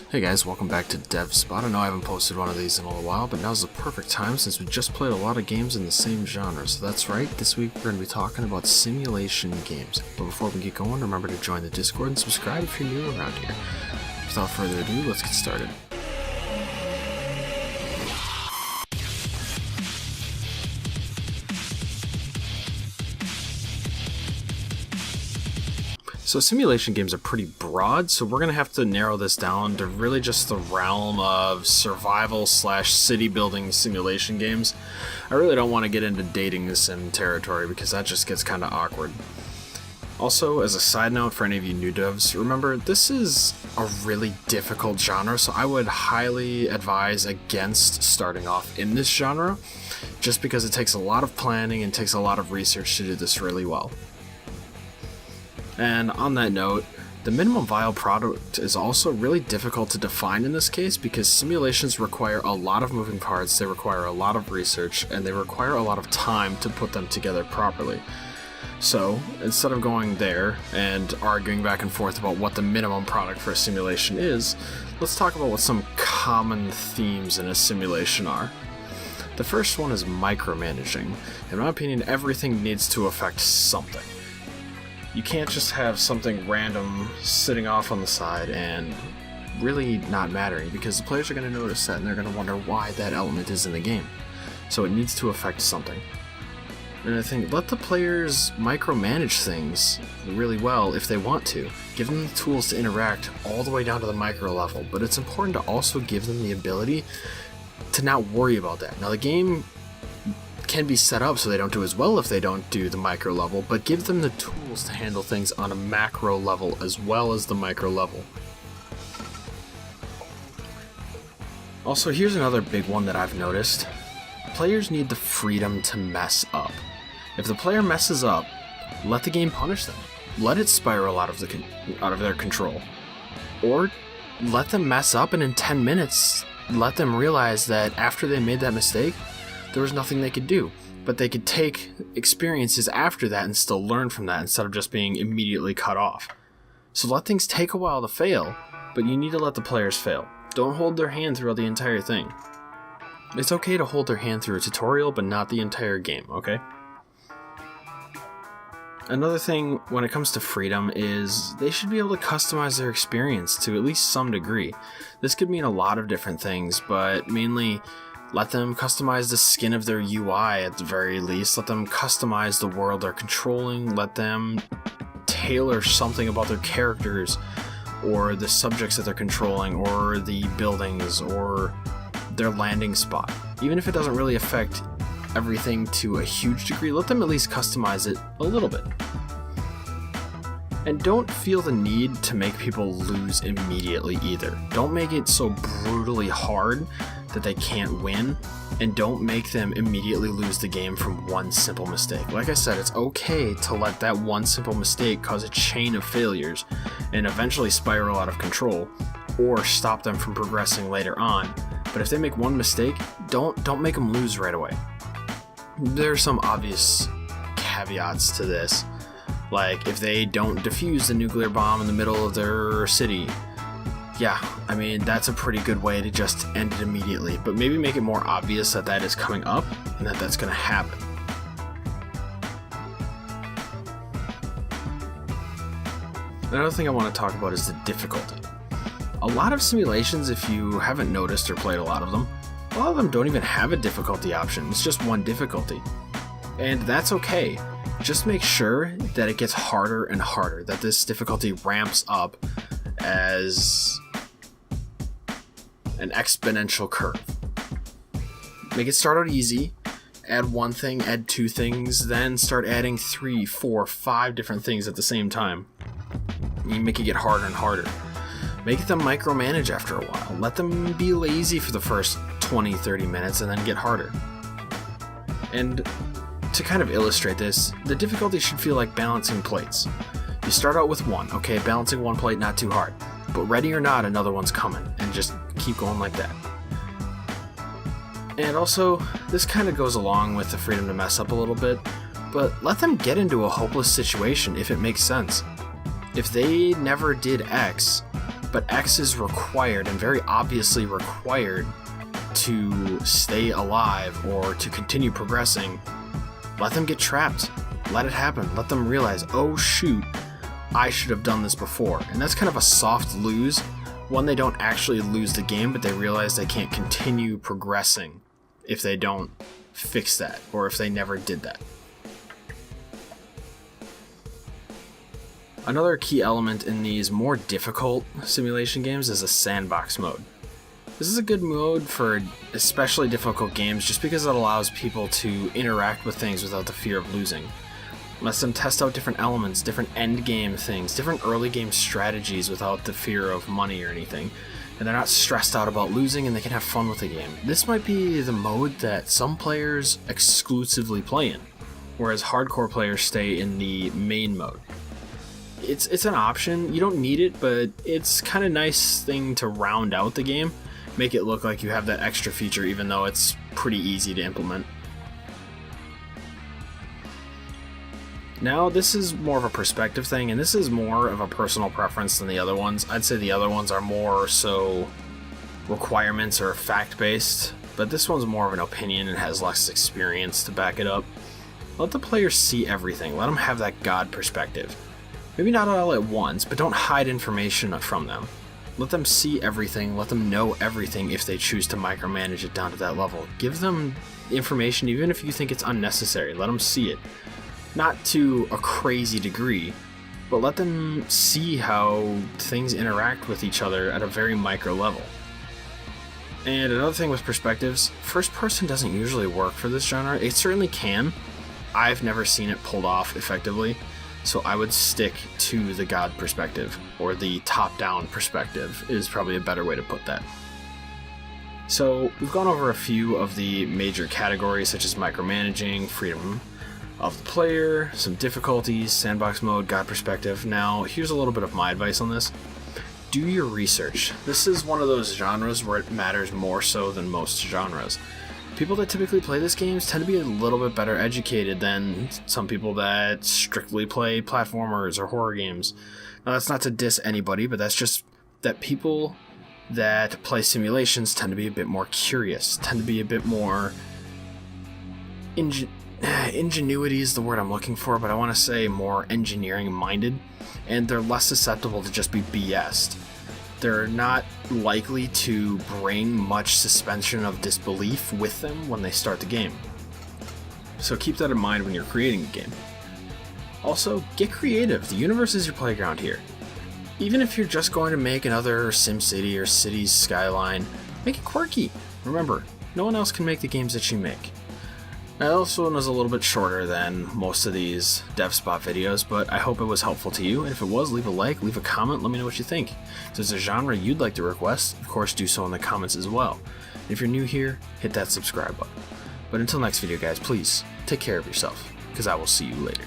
Hey guys, welcome back to DevSpot. I know I haven't posted one of these in a little while, but now's the perfect time since we just played a lot of games in the same genre. So that's right, this week we're going to be talking about simulation games. But before we get going, remember to join the Discord and subscribe if you're new around here. Without further ado, let's get started. So simulation games are pretty broad, so we're going to have to narrow this down to really just the realm of survival / city building simulation games. I really don't want to get into dating sim territory because that just gets kind of awkward. Also, as a side note for any of you new devs, remember this is a really difficult genre, so I would highly advise against starting off in this genre, just because it takes a lot of planning and takes a lot of research to do this really well. And on that note, the minimum viable product is also really difficult to define in this case because simulations require a lot of moving parts, they require a lot of research, and they require a lot of time to put them together properly. So, instead of going there and arguing back and forth about what the minimum product for a simulation is, let's talk about what some common themes in a simulation are. The first one is micromanaging. In my opinion, everything needs to affect something. You can't just have something random sitting off on the side and really not mattering, because the players are going to notice that and they're going to wonder why that element is in the game. So it needs to affect something. And I think let the players micromanage things really well if they want to. Give them the tools to interact all the way down to the micro level, but it's important to also give them the ability to not worry about that. Now the game can be set up so they don't do as well if they don't do the micro level, but give them the tools to handle things on a macro level as well as the micro level. Also, here's another big one that I've noticed. Players need the freedom to mess up. If the player messes up, let the game punish them. Let it spiral out of their control. Or let them mess up, and in 10 minutes, let them realize that after they made that mistake, there was nothing they could do, but they could take experiences after that and still learn from that instead of just being immediately cut off. So let things take a while to fail, but you need to let the players fail. Don't hold their hand throughout the entire thing. It's okay to hold their hand through a tutorial, but not the entire game, okay? Another thing when it comes to freedom is they should be able to customize their experience to at least some degree. This could mean a lot of different things, but mainly let them customize the skin of their UI at the very least. Let them customize the world they're controlling. Let them tailor something about their characters or the subjects that they're controlling or the buildings or their landing spot. Even if it doesn't really affect everything to a huge degree, let them at least customize it a little bit. And don't feel the need to make people lose immediately either. Don't make it so brutally hard that they can't win, and don't make them immediately lose the game from one simple mistake. Like I said, it's okay to let that one simple mistake cause a chain of failures and eventually spiral out of control, or stop them from progressing later on. But if they make one mistake, don't make them lose right away. There are some obvious caveats to this, like if they don't defuse the nuclear bomb in the middle of their city. Yeah, I mean, that's a pretty good way to just end it immediately, but maybe make it more obvious that that is coming up and that that's going to happen. Another thing I want to talk about is the difficulty. A lot of simulations, if you haven't noticed or played a lot of them don't even have a difficulty option. It's just one difficulty. And that's okay. Just make sure that it gets harder and harder, that this difficulty ramps up as an exponential curve. Make it start out easy, add one thing, add two things, then start adding 3, 4, 5 different things at the same time. You make it get harder and harder. Make them micromanage after a while. Let them be lazy for the first 20, 30 minutes and then get harder. And to kind of illustrate this, the difficulty should feel like balancing plates. You start out with one, okay, balancing one plate, not too hard. But ready or not, another one's coming, and just keep going like that. And also, this kind of goes along with the freedom to mess up a little bit, but let them get into a hopeless situation if it makes sense. If they never did X, but X is required, and very obviously required, to stay alive or to continue progressing. Let them get trapped. Let it happen. Let them realize, oh shoot, I should have done this before. And that's kind of a soft lose. One, they don't actually lose the game, but they realize they can't continue progressing if they don't fix that, or if they never did that. Another key element in these more difficult simulation games is a sandbox mode. This is a good mode for especially difficult games just because it allows people to interact with things without the fear of losing. Lets them test out different elements, different end game things, different early game strategies without the fear of money or anything. And they're not stressed out about losing, and they can have fun with the game. This might be the mode that some players exclusively play in, whereas hardcore players stay in the main mode. It's an option. You don't need it, but it's kind of nice thing to round out the game. Make it look like you have that extra feature, even though it's pretty easy to implement. Now, this is more of a perspective thing, and this is more of a personal preference than the other ones. I'd say the other ones are more so requirements or fact-based, but this one's more of an opinion and has less experience to back it up. Let the players see everything. Let them have that God perspective. Maybe not all at once, but don't hide information from them. Let them see everything, let them know everything if they choose to micromanage it down to that level. Give them information even if you think it's unnecessary. Let them see it. Not to a crazy degree, but let them see how things interact with each other at a very micro level. And another thing with perspectives, first person doesn't usually work for this genre. It certainly can. I've never seen it pulled off effectively, so I would stick to the God perspective, or the top-down perspective is probably a better way to put that. So we've gone over a few of the major categories such as micromanaging, freedom of the player, some difficulties, sandbox mode, God perspective. Now, here's a little bit of my advice on this. Do your research. This is one of those genres where it matters more so than most genres. People that typically play these games tend to be a little bit better educated than some people that strictly play platformers or horror games. Now, that's not to diss anybody, but that's just that people that play simulations tend to be a bit more curious, tend to be a bit more ingenuity is the word I'm looking for, but I want to say more engineering minded, and they're less susceptible to just be BS'd. They're not likely to bring much suspension of disbelief with them when they start the game. So keep that in mind when you're creating the game. Also, get creative. The universe is your playground here. Even if you're just going to make another SimCity or Cities Skyline, make it quirky. Remember, no one else can make the games that you make. Now, this one was a little bit shorter than most of these DevSpot videos, but I hope it was helpful to you, and if it was, leave a like, leave a comment, let me know what you think. If there's a genre you'd like to request, of course do so in the comments as well. And if you're new here, hit that subscribe button. But until next video guys, please, take care of yourself, because I will see you later.